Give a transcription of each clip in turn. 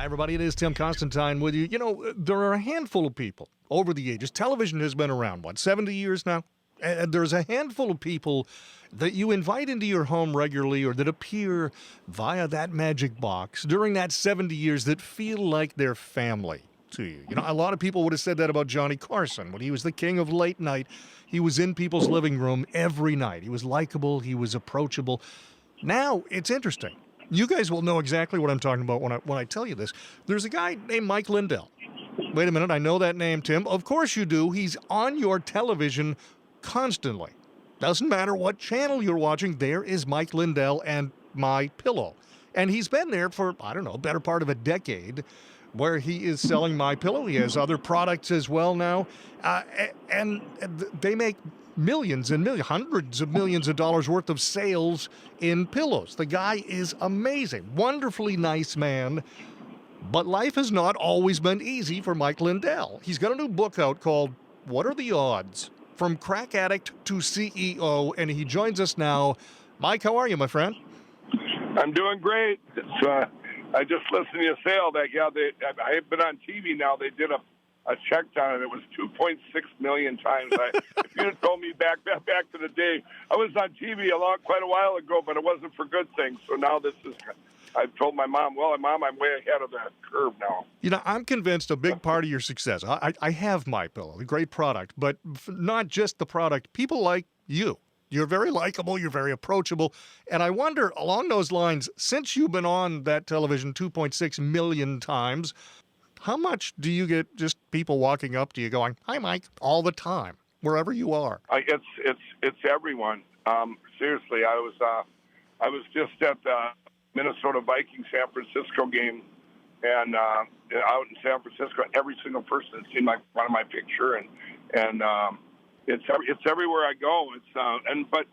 Hi, everybody. It is Tim Constantine with you. You know, there are a handful of people over the ages. Television has been around, 70 years now? And there's a handful of people that you invite into your home regularly or that appear via that magic box during that 70 years that feel like they're family to you. You know, a lot of people would have said that about Johnny Carson when he was the king of late night. He was in people's living room every night. He was likable. He was approachable. Now, it's interesting. You guys will know exactly what I'm talking about when I tell you this. There's a guy named Mike Lindell. Wait a minute, I know that name, Tim. Of course you do. He's on your television constantly. Doesn't matter what channel you're watching, there is Mike Lindell and My Pillow. And he's been there for, I don't know, better part of a decade, where he is selling My Pillow. He has other products as well now. And they make millions and millions, hundreds of millions of dollars worth of sales in pillows. The guy is amazing, wonderfully nice man. But life has not always been easy for Mike Lindell. He's got a new book out called What Are the Odds? From Crack Addict to CEO, and he joins us now. Mike, how are you, my friend? I'm doing great. I just listened to you say all that. Yeah, I have been on TV now. They did a check on it. It was 2.6 million times. If you had told me back to the day, I was on TV quite a while ago, but it wasn't for good things. So now this is. I've told my mom, Mom, I'm way ahead of that curve now. You know, I'm convinced a big part of your success, I have My Pillow, a great product, but not just the product, people like you. You're very likable, you're very approachable, and I wonder, along those lines, since you've been on that television 2.6 million times, how much do you get just people walking up to you going, "Hi, Mike," all the time, wherever you are? It's everyone. Seriously, I was just at the Minnesota Vikings San Francisco game, and out in San Francisco, every single person had seen my picture, and it's everywhere I go. But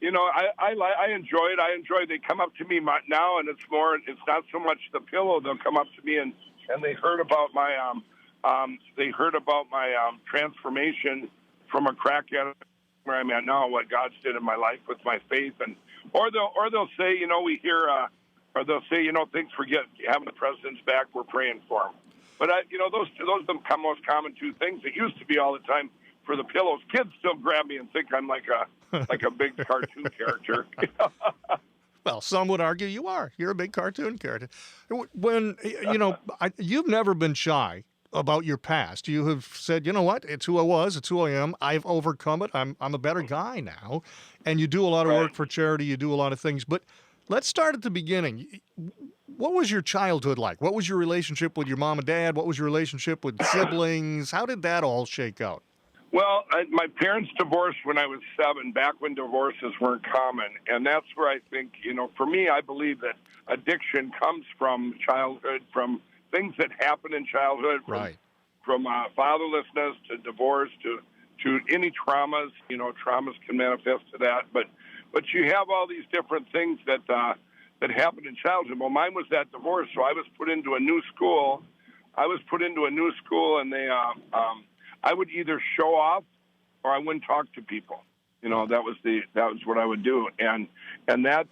you know, I enjoy it. I enjoy. They come up to me now, and it's not so much the pillow. They'll come up to me and they heard about my transformation from a crack addict where I'm at now, what God's did in my life with my faith, or they'll say, you know, we hear. Or they'll say, you know, thanks for having the president's back. We're praying for him. But those are the most common two things. It used to be all the time for the pillows. Kids still grab me and think I'm like a big cartoon character. Well, some would argue you are. You're a big cartoon character. When you've never been shy about your past. You have said, you know what? It's who I was. It's who I am. I've overcome it. I'm a better guy now. And you do a lot of work for charity. You do a lot of things, but. Let's start at the beginning. What was your childhood like? What was your relationship with your mom and dad? What was your relationship with siblings? How did that all shake out? Well, my parents divorced when I was 7, back when divorces weren't common. And that's where I think, you know, for me, I believe that addiction comes from childhood, from things that happen in childhood, from fatherlessness to divorce to any traumas. You know, traumas can manifest to that. But you have all these different things that happened in childhood. Well, mine was that divorce, so I was put into a new school. And they, I would either show off or I wouldn't talk to people. You know, that was what I would do, and that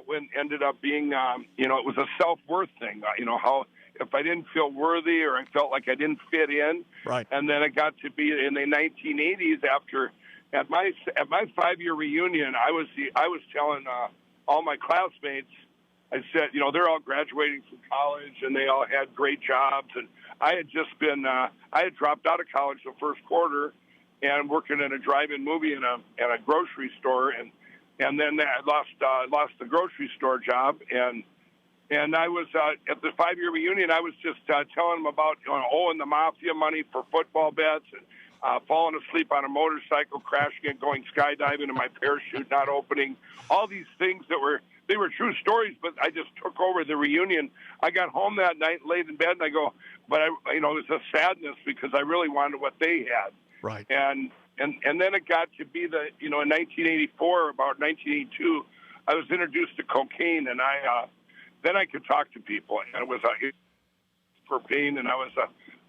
one ended up being, you know, it was a self-worth thing. You know, how if I didn't feel worthy or I felt like I didn't fit in, and then it got to be in the 1980s after. At my 5-year reunion, I was telling all my classmates, I said, you know, they're all graduating from college and they all had great jobs, and I had just been I had dropped out of college the first quarter and working in a drive-in movie in a grocery store, and then I lost the grocery store job, and I was at the 5-year reunion. I was just telling them about owing the mafia money for football bets and. Falling asleep on a motorcycle, crashing and going skydiving, and my parachute not opening. All these things they were true stories, but I just took over the reunion. I got home that night, laid in bed, and I go, but it was a sadness because I really wanted what they had. Right. And then it got to be in 1984, about 1982, I was introduced to cocaine, and then I could talk to people, and it was for pain, and I was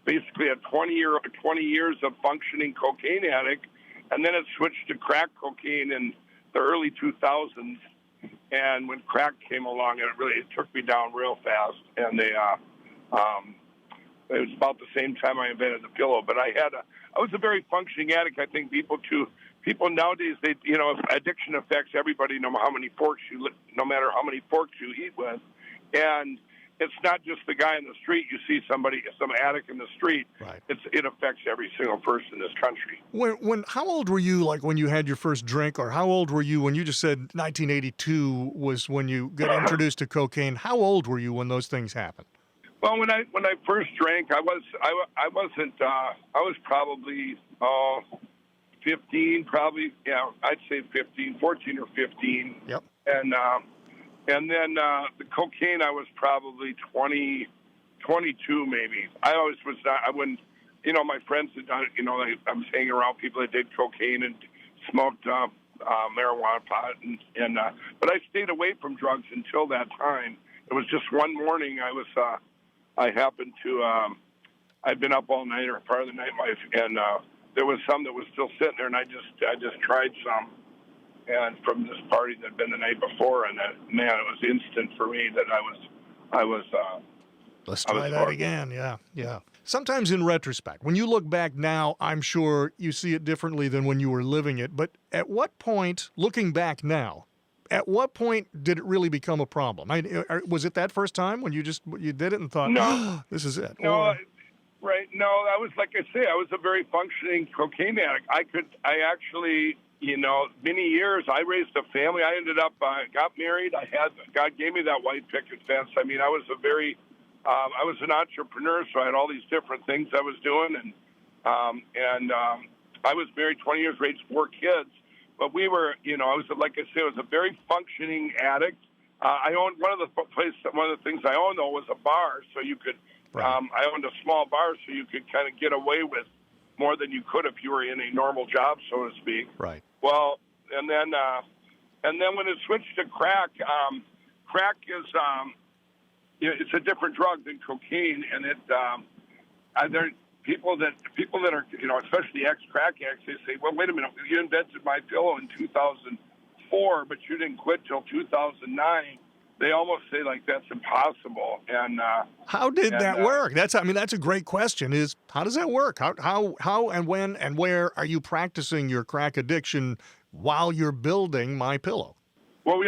basically a 20 years of functioning cocaine addict, and then it switched to crack cocaine in the early 2000s. And when crack came along, it took me down real fast. And it was about the same time I invented the pillow. But I was a very functioning addict. I think people nowadays, if addiction affects everybody, no matter how many forks you eat with. And it's not just the guy in the street. You see some addict in the street. Right. It affects every single person in this country. How old were you, like, when you had your first drink, or how old were you when you just said 1982 was when you got introduced to cocaine? How old were you when those things happened? Well, when I first drank, I was probably 15, probably. Yeah, I'd say 15, 14 or 15. Yep. And then the cocaine, I was probably 20, 22 maybe. I always was not. I wouldn't. My friends had done. I was hanging around people that did cocaine and smoked marijuana pot, but I stayed away from drugs until that time. It was just one morning. I happened to. I'd been up all night or part of the night, and there was some that was still sitting there, and I just tried some. And from this party that had been the night before, and it was instant for me that I was. Let's try that again. Yeah. Sometimes in retrospect, when you look back now, I'm sure you see it differently than when you were living it. But at what point, looking back now, at what point did it really become a problem? Was it that first time when you did it and thought, no, this is it? No, right. No, I was, like I say, I was a very functioning cocaine addict. I actually. Many years, I raised a family. I ended up, got married. God gave me that white picket fence. I mean, I was I was an entrepreneur, so I had all these different things I was doing. And I was married 20 years, raised 4 kids. But we were, I was, like I say, I was a very functioning addict. I owned one of the things I owned, though, was a bar. So you could, right. I owned a small bar, so you could kind of get away with more than you could if you were in a normal job, so to speak. Right. Well, and then when it switched to crack, crack is it's a different drug than cocaine, and there people that are especially ex-crack addicts, they say, well, wait a minute, you invented my pillow in 2004, but you didn't quit till 2009. They almost say like that's impossible. And how did that work? That's a great question. Is how does that work? How and when and where are you practicing your crack addiction while you're building My Pillow? Well,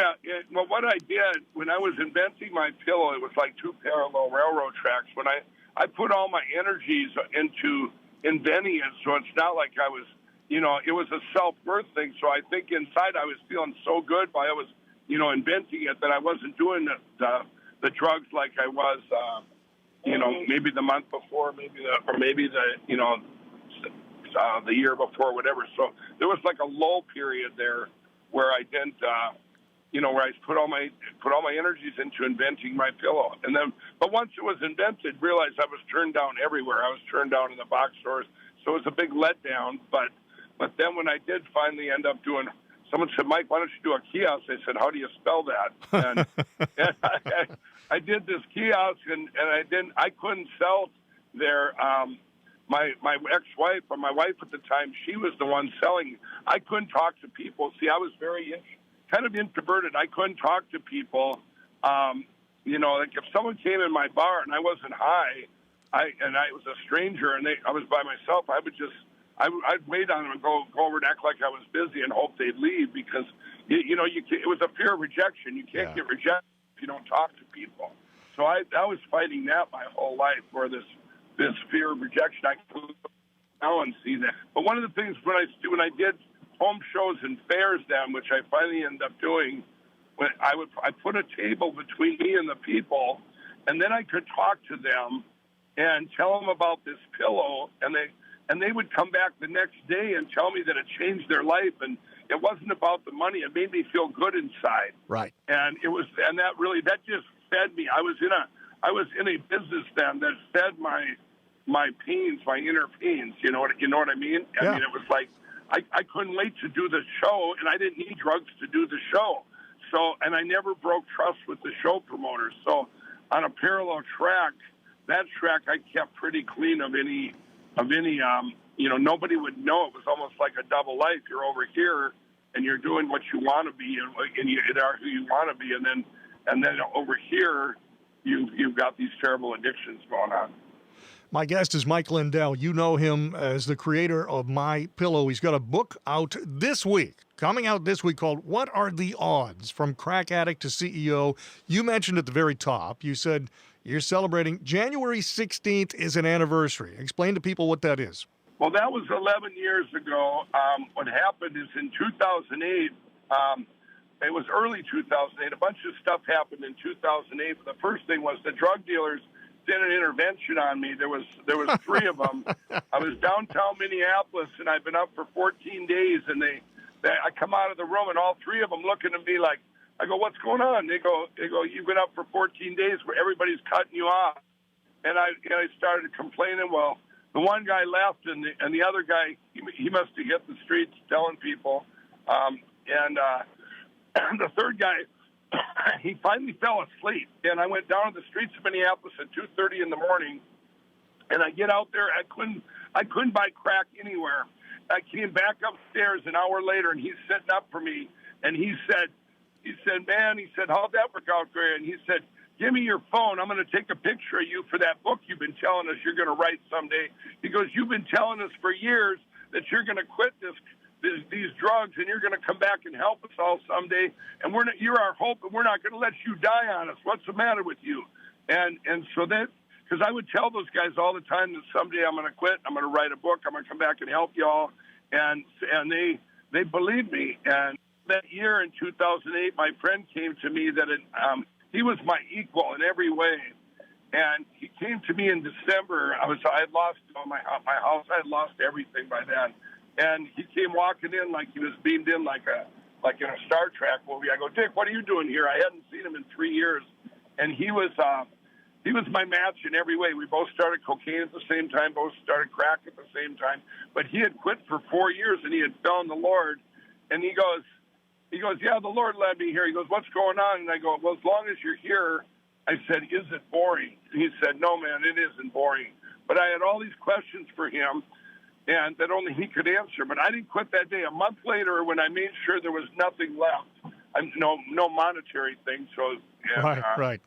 well, what I did when I was inventing My Pillow, it was like 2 parallel railroad tracks. When I put all my energies into inventing it, so it's not like I was, it was a self-worth thing. So I think inside I was feeling so good by I was inventing it, that I wasn't doing the drugs like I was, maybe the month before, maybe the year before, whatever. So there was like a lull period there where I didn't, where I put all my energies into inventing My Pillow, and then, but once it was invented, realized I was turned down everywhere. I was turned down in the box stores, so it was a big letdown. But then when I did finally end up doing. Someone said, Mike, why don't you do a kiosk? I said, how do you spell that? And I did this kiosk, and I couldn't sell there. My ex-wife, or my wife at the time, she was the one selling. I couldn't talk to people. See, I was very kind of introverted. I couldn't talk to people. Like if someone came in my bar and I wasn't high, I was a stranger, and I was by myself, I would just. I'd wait on them and go over and act like I was busy and hope they'd leave, because it was a fear of rejection. You can't get rejected if you don't talk to people. So I was fighting that my whole life, where this fear of rejection. I couldn't now and see that. But one of the things when I did home shows and fairs, then, which I finally ended up doing, when I put a table between me and the people, and then I could talk to them and tell them about this pillow, and they would come back the next day and tell me that it changed their life, and it wasn't about the money. It made me feel good inside. Right. And that just fed me. I was in a business then that fed my pains, my inner pains. You know what I mean? Yeah. I mean, it was like I couldn't wait to do the show, and I didn't need drugs to do the show. So, and I never broke trust with the show promoters. So, on a parallel track, that track I kept pretty clean of any. Nobody would know. It was almost like a double life. You're over here, and you're doing what you want to be, and you are who you want to be, and then over here, you've got these terrible addictions going on. My guest is Mike Lindell. You know him as the creator of My Pillow. He's got a book out this week, coming out this week, called What Are the Odds? From Crack Addict to CEO. You mentioned at the very top, you said you're celebrating January 16th is an anniversary. Explain to people what that is. Well, that was 11 years ago. What happened is in 2008, it was early 2008, a bunch of stuff happened in 2008. But the first thing was the drug dealers did an intervention on me. There was 3 of them. I was downtown Minneapolis, and I've been up for 14 days, and I come out of the room, and all 3 of them looking at me like, I go, what's going on? They go, you've been up for 14 days where everybody's cutting you off. And I started complaining. Well, the one guy left, and the other guy, he must have hit the streets telling people. And the third guy, he finally fell asleep, and I went down to the streets of Minneapolis at 2:30 in the morning, and I get out there. I couldn't buy crack anywhere. I came back upstairs an hour later, and he's sitting up for me, and he said, man, how'd that work out for you? And he said, give me your phone. I'm going to take a picture of you for that book you've been telling us you're going to write someday. He goes, you've been telling us for years that you're going to quit these drugs, and you're going to come back and help us all someday, and you're our hope, and we're not going to let you die on us. What's the matter with you? And so that, because I would tell those guys all the time that someday I'm going to quit, I'm going to write a book, I'm going to come back and help y'all, and they believed me. And that year in 2008, my friend came to me that he was my equal in every way, and he came to me in December. I had lost my house, I had lost everything by then. And he came walking in like he was beamed in like in a Star Trek movie. I go, Dick, what are you doing here? I hadn't seen him in 3 years. And he was my match in every way. We both started cocaine at the same time, both started crack at the same time. But he had quit for 4 years, and he had found the Lord. And he goes, yeah, the Lord led me here. He goes, what's going on? And I go, well, as long as you're here, I said, is it boring? And he said, no, man, it isn't boring. But I had all these questions for him, and that only he could answer. But I didn't quit that day. A month later, when I made sure there was nothing left, no monetary thing, right.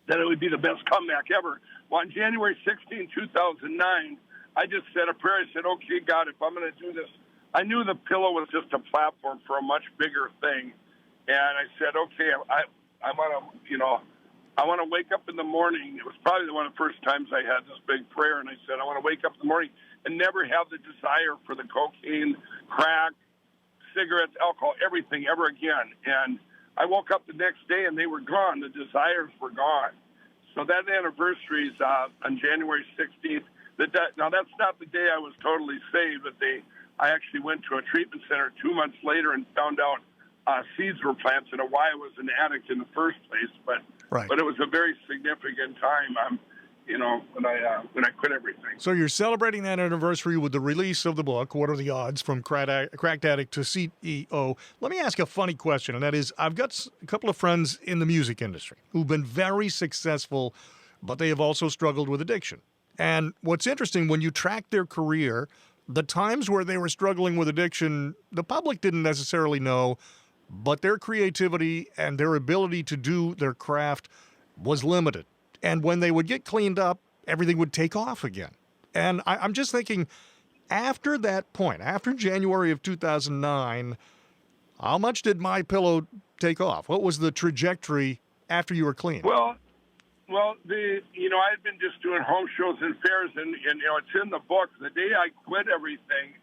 that it would be the best comeback ever. Well, on January 16, 2009, I just said a prayer. I said, okay, God, if I'm going to do this, I knew the pillow was just a platform for a much bigger thing. And I said, okay, I want to wake up in the morning. It was probably one of the first times I had this big prayer. And I said, I want to wake up in the morning and never have the desire for the cocaine, crack, cigarettes, alcohol, everything ever again. And I woke up the next day and they were gone. The desires were gone. So that anniversary is on January 16th. Now, that's not the day I was totally saved, but I actually went to a treatment center 2 months later and found out seeds were planted and why I was an addict in the first place. But it was a very significant time. When I quit everything. So you're celebrating that anniversary with the release of the book, What Are the Odds? From Crack Addict to CEO. Let me ask a funny question, and that is, I've got a couple of friends in the music industry who've been very successful, but they have also struggled with addiction. And what's interesting, when you track their career, the times where they were struggling with addiction, the public didn't necessarily know, but their creativity and their ability to do their craft was limited. And when they would get cleaned up, everything would take off again. And I'm just thinking, after that point, after January of 2009, how much did My Pillow take off? What was the trajectory after you were clean? Well, I had been just doing home shows and fairs, and it's in the book. The day I quit everything,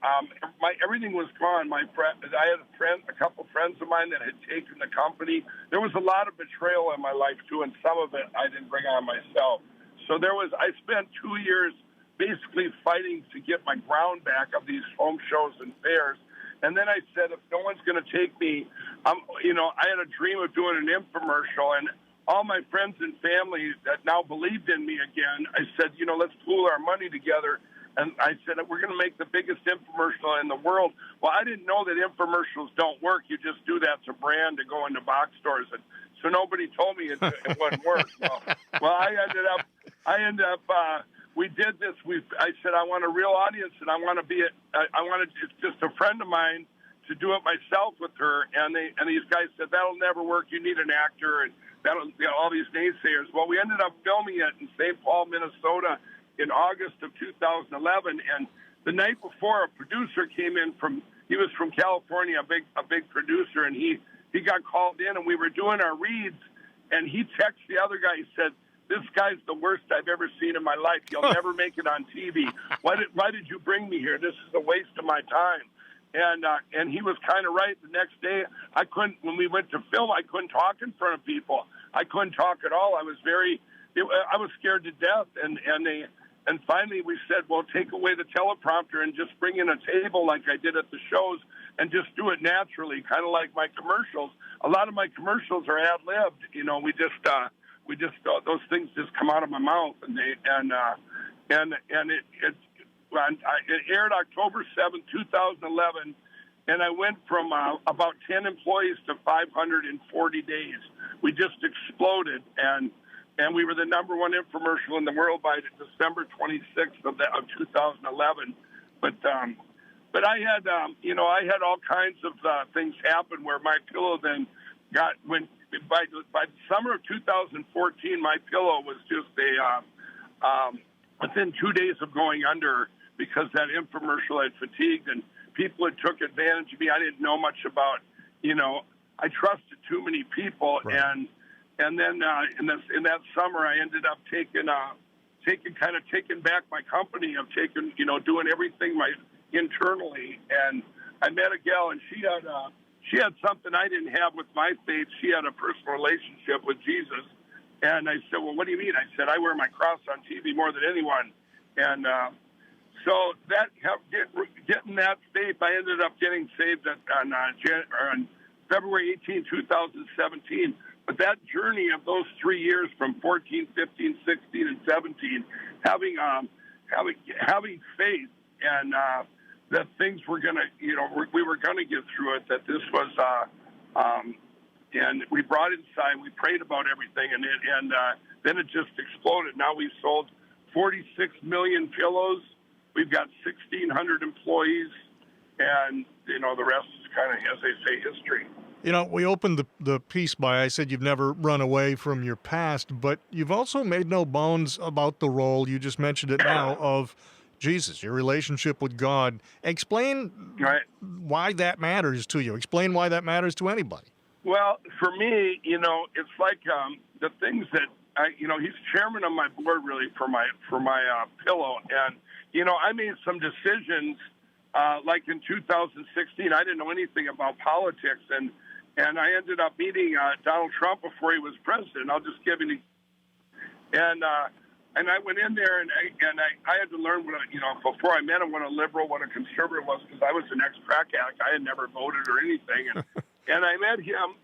everything was gone. I had a couple friends of mine that had taken the company. There was a lot of betrayal in my life too, and some of it I didn't bring on myself. So I spent 2 years basically fighting to get my ground back of these home shows and fairs. And then I said, if no one's going to take me, I had a dream of doing an infomercial, and all my friends and family that now believed in me again, I said, let's pool our money together. And I said, we're going to make the biggest infomercial in the world. Well, I didn't know that infomercials don't work. You just do that to brand to go into box stores. And so nobody told me it wouldn't work. Well, I ended up, we did this. I said, I want a real audience, and I wanted just a friend of mine to do it myself with her, and these guys said, that'll never work. You need an actor, and all these naysayers. Well, we ended up filming it in St. Paul, Minnesota in August of 2011, and the night before, a producer came in he was from California, a big producer, and he got called in, and we were doing our reads, and he texted the other guy. He said, this guy's the worst I've ever seen in my life. He'll never make it on TV. Why did you bring me here? This is a waste of my time. And he was kind of right. The next day, when we went to film, I couldn't talk in front of people. I couldn't talk at all. I was scared to death. And finally we said, well, take away the teleprompter and just bring in a table like I did at the shows and just do it naturally, kind of like my commercials. A lot of my commercials are ad-libbed. You know, we just those things just come out of my mouth, and it aired October 7th, 2011, and I went from about 10 employees to 540 days. We just exploded, and we were the number one infomercial in the world by December 26th of 2011. But I had I had all kinds of things happen where my pillow then by the summer of 2014, my pillow was just within 2 days of going under because that infomercial had fatigued and people had took advantage of me. I didn't know much about, I trusted too many people. Right. And then in that summer, I ended up taking back my company of doing everything internally. And I met a gal, and she had something I didn't have with my faith. She had a personal relationship with Jesus. And I said, well, what do you mean? I said, I wear my cross on TV more than anyone. And so getting that faith, I ended up getting saved on February 18, 2017. But that journey of those 3 years from 14, 15, 16, and 17, having faith and that things were going to, we were going to get through it, that this was, and we brought it inside, we prayed about everything, and then it just exploded. Now we've sold 46 million pillows. We've got 1,600 employees, and, the rest is kind of, as they say, history. We opened the piece by, I said you've never run away from your past, but you've also made no bones about the role, you just mentioned it now, of Jesus, your relationship with God. Explain why that matters to you. Explain why that matters to anybody. Well, for me, it's like the things that he's chairman of my board really for my pillow, and I made some decisions like in 2016. I didn't know anything about politics, and I ended up meeting Donald Trump before he was president. I'll just give you and I went in there, and I had to learn before I met him, what a liberal, what a conservative was, because I was an ex-crack addict. I had never voted or anything, and I met him,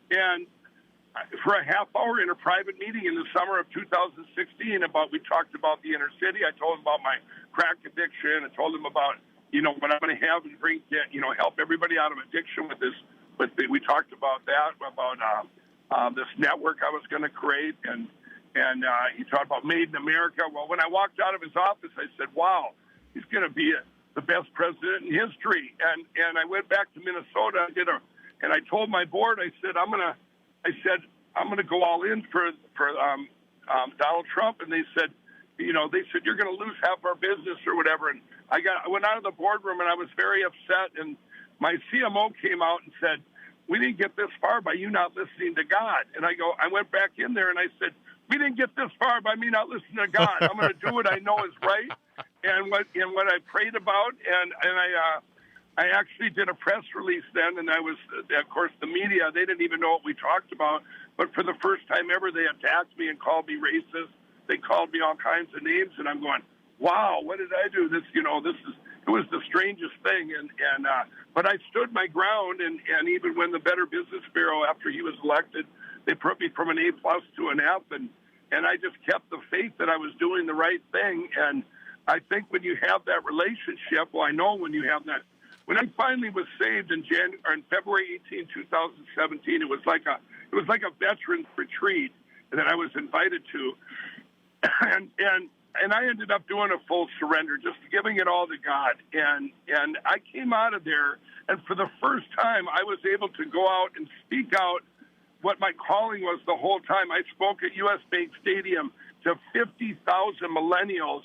and for a half hour in a private meeting in the summer of 2016 we talked about the inner city. I told him about my crack addiction. I told him about what I'm going to have and help everybody out of addiction with this. We talked about that, about this network I was going to create, and he talked about Made in America. Well, when I walked out of his office, I said, wow, he's going to be the best president in history. And I went back to Minnesota and I told my board, I said, I'm going to go all in for Donald Trump. And they said, you're going to lose half our business or whatever. And I went out of the boardroom and I was very upset. And my CMO came out and said, we didn't get this far by you not listening to God. And I went back in there and I said, we didn't get this far by me not listening to God. I'm going to do what I know is right and what I prayed about. And I actually did a press release then, and I was, of course, the media, they didn't even know what we talked about. But for the first time ever, they attacked me and called me racist. They called me all kinds of names, and I'm going, wow, what did I do? It was the strangest thing. But I stood my ground, and even when the Better Business Bureau, after he was elected, they put me from an A+ to an F, and I just kept the faith that I was doing the right thing. And I think when you have that relationship, well, I know when you have that. When I finally was saved in February 18, 2017, it was like a veterans retreat that I was invited to, and I ended up doing a full surrender, just giving it all to God. And I came out of there, and for the first time, I was able to go out and speak out what my calling was the whole time. I spoke at U.S. Bank Stadium to 50,000 millennials,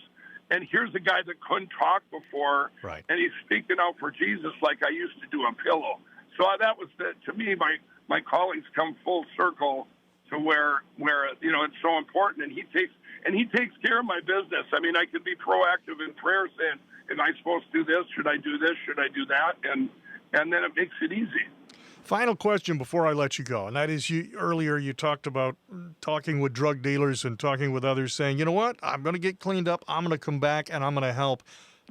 and here's a guy that couldn't talk before, Right. and he's speaking out for Jesus like I used to do a pillow. So that was, to me, my calling's come full circle to where it's so important, and he takes care of my business. I mean, I could be proactive in prayer, saying, "Am I supposed to do this? Should I do this? Should I do that?" And then it makes it easy. Final question before I let you go, and that is, earlier you talked about talking with drug dealers and talking with others, saying, "You know what? I'm going to get cleaned up. I'm going to come back, and I'm going to help."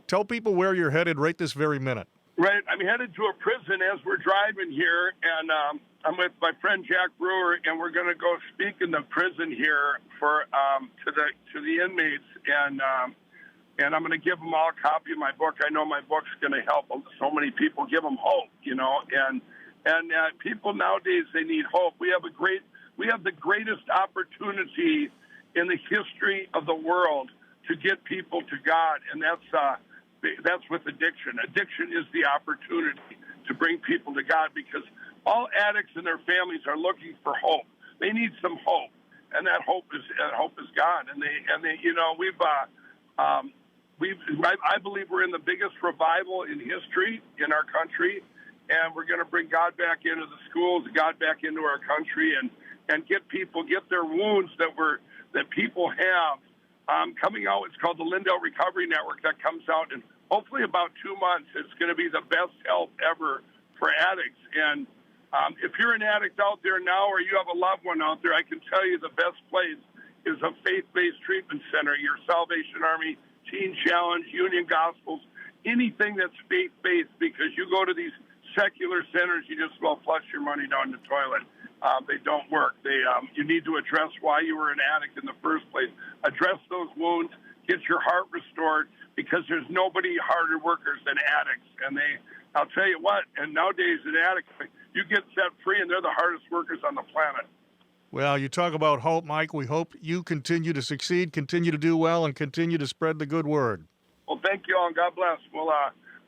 Tell people where you're headed right this very minute. Right, I'm headed to a prison as we're driving here, and I'm with my friend Jack Brewer, and we're going to go speak in the prison here for to the inmates, and I'm going to give them all a copy of my book. I know my book's going to help so many people, give them hope, and people nowadays, they need hope. We have the greatest opportunity in the history of the world to get people to God, and that's with addiction. Addiction is the opportunity to bring people to God, because all addicts and their families are looking for hope. They need some hope, and that hope is God. And I believe we're in the biggest revival in history in our country, and we're going to bring God back into the schools, God back into our country, and get their wounds that people have. Coming out, it's called the Lindell Recovery Network. That comes out in hopefully about 2 months. It's going to be the best help ever for addicts. And if you're an addict out there now, or you have a loved one out there, I can tell you the best place is a faith-based treatment center. Your Salvation Army, Teen Challenge, Union Gospels, anything that's faith-based, because you go to these secular centers, you just flush your money down the toilet. They don't work. You need to address why you were an addict in the first place. Address those wounds. Get your heart restored, because there's nobody harder workers than addicts. And I'll tell you what, and nowadays an addict, you get set free, and they're the hardest workers on the planet. Well, you talk about hope, Mike. We hope you continue to succeed, continue to do well, and continue to spread the good word. Well, thank you all, and God bless.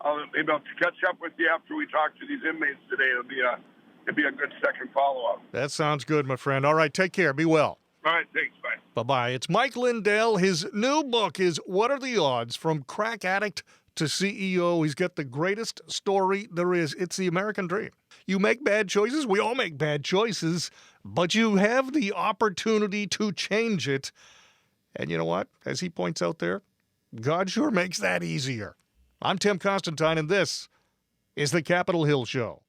I'll maybe I'll catch up with you after we talk to these inmates today. It'll be a good second follow-up. That sounds good, my friend. All right, take care. Be well. All right, thanks. Bye. Bye-bye. It's Mike Lindell. His new book is What Are the Odds? From Crack Addict to CEO. He's got the greatest story there is. It's the American dream. You make bad choices. We all make bad choices. But you have the opportunity to change it. And you know what? As he points out there, God sure makes that easier. I'm Tim Constantine, and this is the Capitol Hill Show.